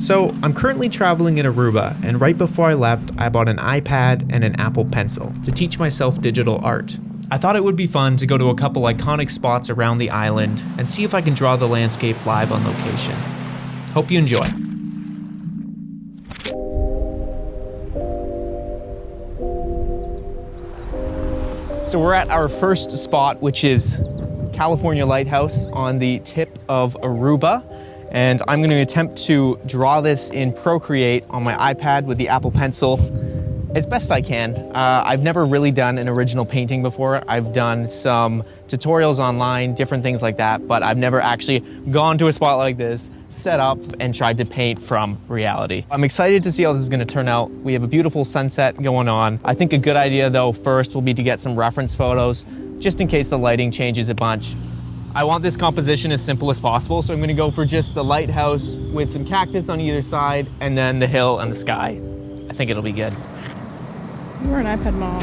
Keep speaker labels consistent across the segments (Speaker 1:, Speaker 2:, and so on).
Speaker 1: So I'm currently traveling in Aruba, and right before I left, I bought an iPad and an Apple Pencil to teach myself digital art. I thought it would be fun to go to a couple iconic spots around the island and see if I can draw the landscape live on location. Hope you enjoy. So we're at our first spot, which is California Lighthouse on the tip of Aruba. And I'm going to attempt to draw this in Procreate on my iPad with the Apple Pencil as best I can. I've never really done an original painting before. I've done some tutorials online, different things like that, but I've never actually gone to a spot like this, set up, and tried to paint from reality. I'm excited to see how this is going to turn out. We have a beautiful sunset going on. I think a good idea though first will be to get some reference photos, just in case the lighting changes a bunch. I want this composition as simple as possible, so I'm going to go for just the lighthouse with some cactus on either side, and then the hill and the sky. I think it'll be good.
Speaker 2: You're an iPad mom.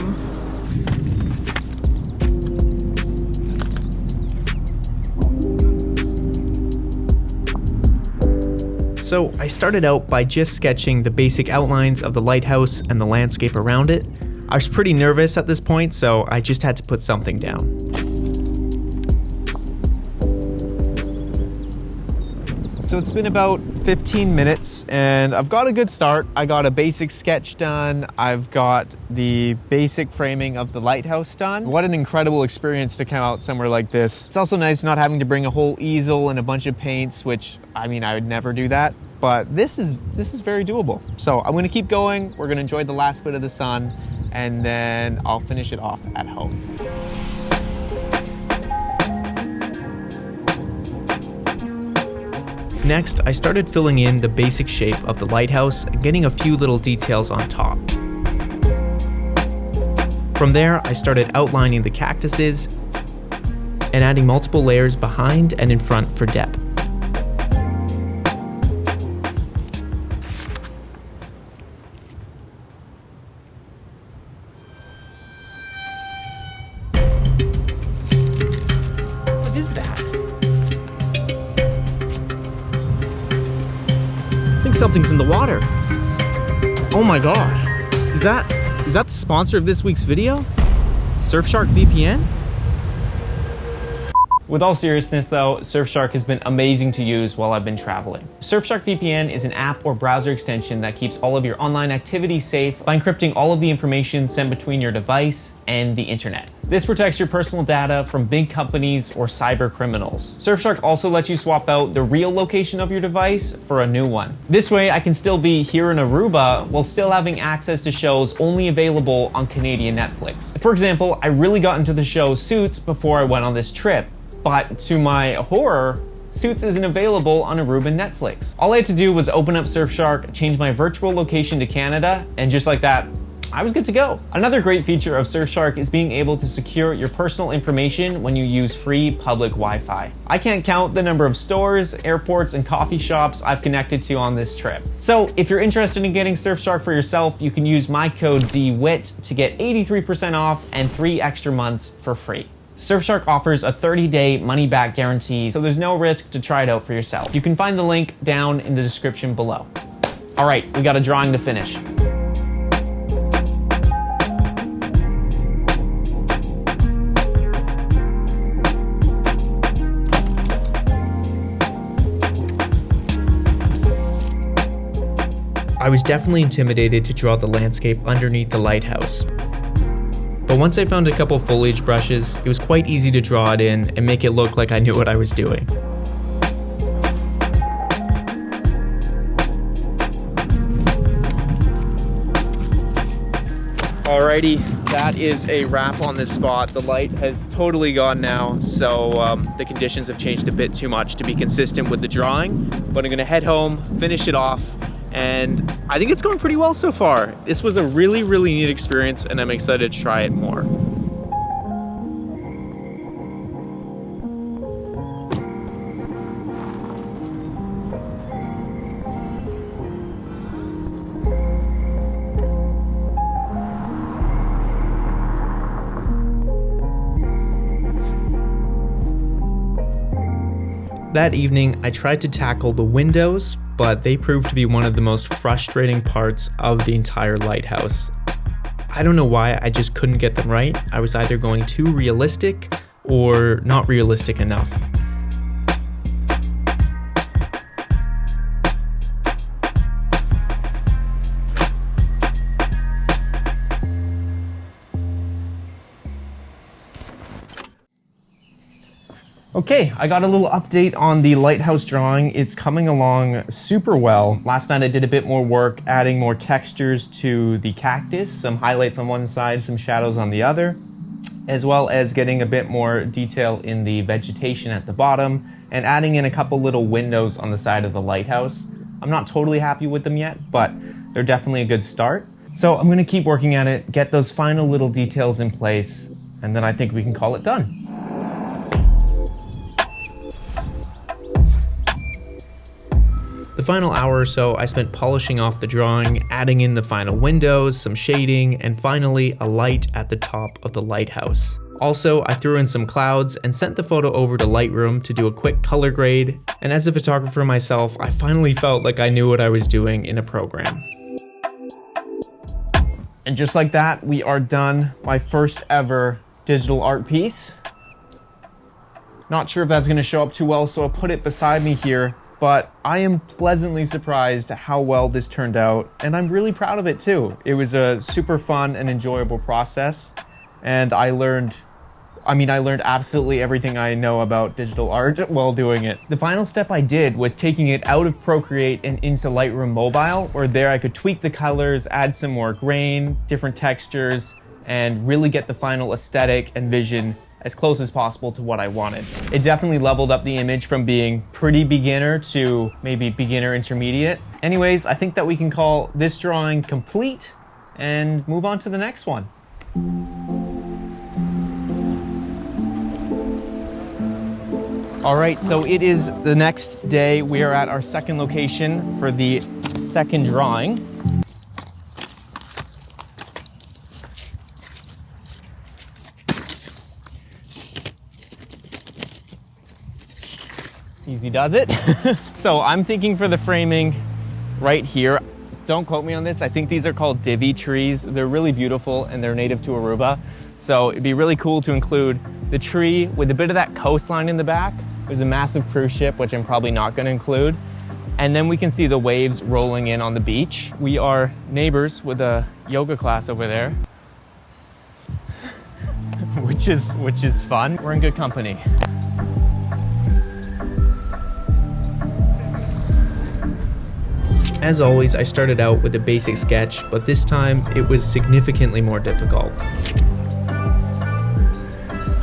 Speaker 1: So I started out by just sketching the basic outlines of the lighthouse and the landscape around it. I was pretty nervous at this point, so I just had to put something down. So it's been about 15 minutes and I've got a good start. I got a basic sketch done. I've got the basic framing of the lighthouse done. What an incredible experience to come out somewhere like this. It's also nice not having to bring a whole easel and a bunch of paints, which I mean, I would never do that, but this is very doable. So I'm gonna keep going. We're gonna enjoy the last bit of the sun and then I'll finish it off at home. Next, I started filling in the basic shape of the lighthouse, getting a few little details on top. From there, I started outlining the cactuses and adding multiple layers behind and in front for depth. What is that? I think something's in the water. Oh my god. Is that the sponsor of this week's video? Surfshark VPN? With all seriousness though, Surfshark has been amazing to use while I've been traveling. Surfshark VPN is an app or browser extension that keeps all of your online activity safe by encrypting all of the information sent between your device and the internet. This protects your personal data from big companies or cyber criminals. Surfshark also lets you swap out the real location of your device for a new one. This way I can still be here in Aruba while still having access to shows only available on Canadian Netflix. For example, I really got into the show Suits before I went on this trip. But to my horror, Suits isn't available on Aruban Netflix. All I had to do was open up Surfshark, change my virtual location to Canada, and just like that, I was good to go. Another great feature of Surfshark is being able to secure your personal information when you use free public Wi-Fi. I can't count the number of stores, airports, and coffee shops I've connected to on this trip. So if you're interested in getting Surfshark for yourself, you can use my code DeWitt to get 83% off and 3 extra months for free. Surfshark offers a 30-day money-back guarantee, so there's no risk to try it out for yourself. You can find the link down in the description below. All right, we got a drawing to finish. I was definitely intimidated to draw the landscape underneath the lighthouse. But once I found a couple foliage brushes, it was quite easy to draw it in and make it look like I knew what I was doing. Alrighty, that is a wrap on this spot. The light has totally gone now, so the conditions have changed a bit too much to be consistent with the drawing. But I'm gonna head home, finish it off, and I think it's going pretty well so far. This was a really, really neat experience, and I'm excited to try it more. That evening, I tried to tackle the windows, but they proved to be one of the most frustrating parts of the entire lighthouse. I don't know why, I just couldn't get them right. I was either going too realistic or not realistic enough. Okay, I got a little update on the lighthouse drawing. It's coming along super well. Last night I did a bit more work, adding more textures to the cactus, some highlights on one side, some shadows on the other, as well as getting a bit more detail in the vegetation at the bottom, and adding in a couple little windows on the side of the lighthouse. I'm not totally happy with them yet, but they're definitely a good start. So I'm gonna keep working at it, get those final little details in place, and then I think we can call it done. The final hour or so I spent polishing off the drawing, adding in the final windows, some shading, and finally a light at the top of the lighthouse. Also, I threw in some clouds and sent the photo over to Lightroom to do a quick color grade, and as a photographer myself, I finally felt like I knew what I was doing in a program. And just like that, we are done. My first ever digital art piece. Not sure if that's gonna show up too well, so I'll put it beside me here. But I am pleasantly surprised at how well this turned out, and I'm really proud of it too. It was a super fun and enjoyable process, and I learned absolutely everything I know about digital art while doing it. The final step I did was taking it out of Procreate and into Lightroom Mobile, where there I could tweak the colors, add some more grain, different textures, and really get the final aesthetic and vision as close as possible to what I wanted. It definitely leveled up the image from being pretty beginner to maybe beginner intermediate. Anyways, I think that we can call this drawing complete and move on to the next one. All right, so it is the next day. We are at our second location for the second drawing. Easy does it. So I'm thinking for the framing right here, don't quote me on this, I think these are called Divi trees. They're really beautiful and they're native to Aruba. So it'd be really cool to include the tree with a bit of that coastline in the back. There's a massive cruise ship, which I'm probably not gonna include. And then we can see the waves rolling in on the beach. We are neighbors with a yoga class over there, which is fun. We're in good company. As always, I started out with a basic sketch, but this time it was significantly more difficult.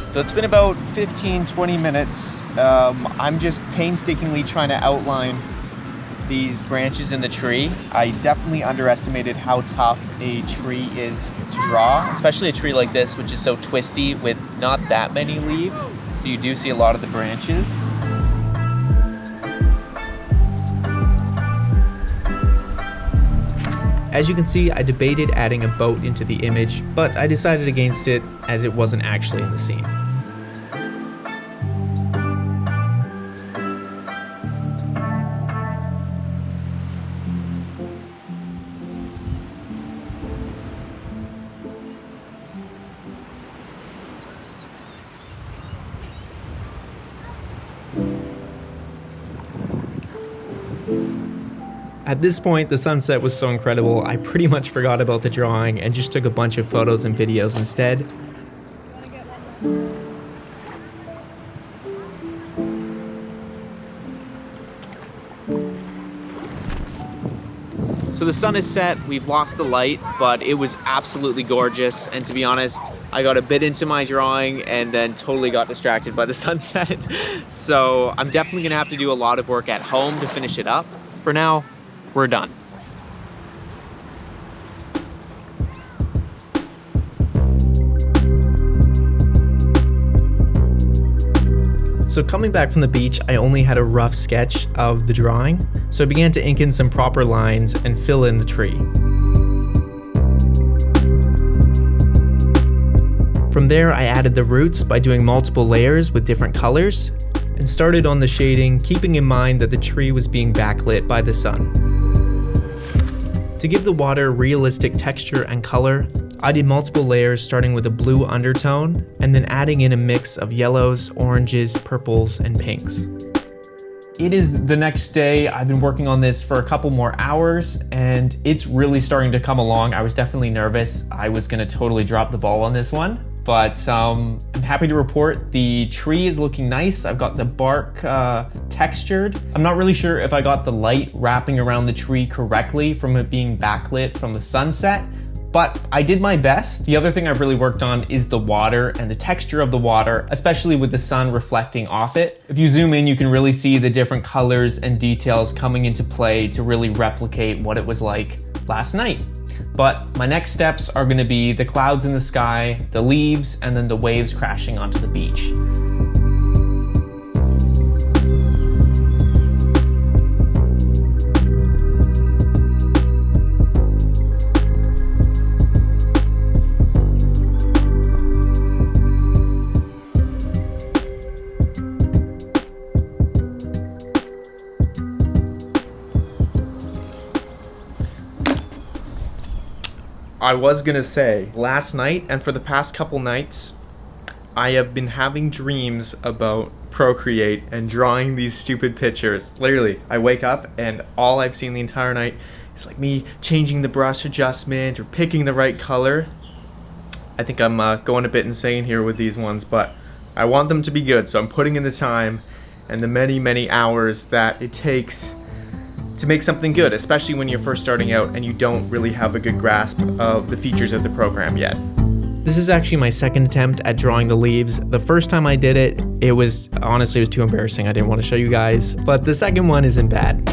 Speaker 1: So it's been about 15-20 minutes. I'm just painstakingly trying to outline these branches in the tree. I definitely underestimated how tough a tree is to draw, especially a tree like this, which is so twisty with not that many leaves. So you do see a lot of the branches. As you can see, I debated adding a boat into the image, but I decided against it as it wasn't actually in the scene. At this point, the sunset was so incredible, I pretty much forgot about the drawing and just took a bunch of photos and videos instead. So the sun is set, we've lost the light, but it was absolutely gorgeous. And to be honest, I got a bit into my drawing and then totally got distracted by the sunset. So I'm definitely gonna have to do a lot of work at home to finish it up. For now, we're done. So coming back from the beach, I only had a rough sketch of the drawing, so I began to ink in some proper lines and fill in the tree. From there, I added the roots by doing multiple layers with different colors, and started on the shading, keeping in mind that the tree was being backlit by the sun. To give the water realistic texture and color, I did multiple layers starting with a blue undertone and then adding in a mix of yellows, oranges, purples, and pinks. It is the next day. I've been working on this for a couple more hours and it's really starting to come along. I was definitely nervous. I was gonna totally drop the ball on this one, but I'm happy to report the tree is looking nice. I've got the bark textured. I'm not really sure if I got the light wrapping around the tree correctly from it being backlit from the sunset, but I did my best. The other thing I've really worked on is the water and the texture of the water, especially with the sun reflecting off it. If you zoom in, you can really see the different colors and details coming into play to really replicate what it was like last night. But my next steps are gonna be the clouds in the sky, the leaves, and then the waves crashing onto the beach. I was gonna say, last night and for the past couple nights, I have been having dreams about Procreate and drawing these stupid pictures. Literally, I wake up and all I've seen the entire night is like me changing the brush adjustment or picking the right color. I think I'm going a bit insane here with these ones, but I want them to be good, so I'm putting in the time and the many, many hours that it takes to make something good, especially when you're first starting out and you don't really have a good grasp of the features of the program yet. This is actually my second attempt at drawing the leaves. The first time I did it, it was too embarrassing. I didn't want to show you guys, but the second one isn't bad.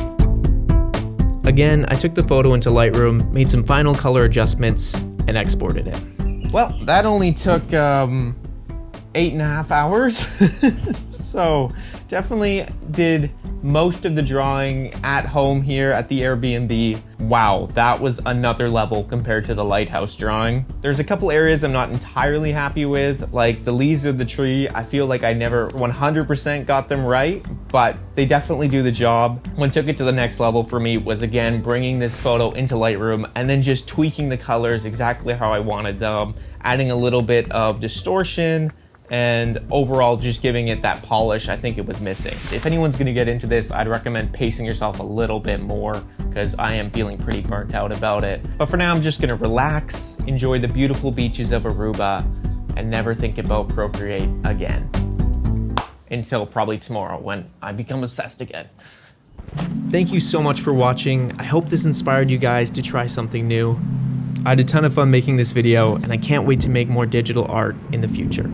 Speaker 1: Again, I took the photo into Lightroom, made some final color adjustments, and exported it. Well, that only took 8.5 hours. So definitely did most of the drawing at home here at the Airbnb. Wow, that was another level compared to the Lighthouse drawing. There's a couple areas I'm not entirely happy with, like the leaves of the tree. I feel like I never 100% got them right, but they definitely do the job. What took it to the next level for me was, again, bringing this photo into Lightroom and then just tweaking the colors exactly how I wanted them, adding a little bit of distortion, and overall just giving it that polish I think it was missing. If anyone's gonna get into this, I'd recommend pacing yourself a little bit more because I am feeling pretty burnt out about it. But for now, I'm just gonna relax, enjoy the beautiful beaches of Aruba, and never think about Procreate again. Until probably tomorrow when I become obsessed again. Thank you so much for watching. I hope this inspired you guys to try something new. I had a ton of fun making this video, and I can't wait to make more digital art in the future.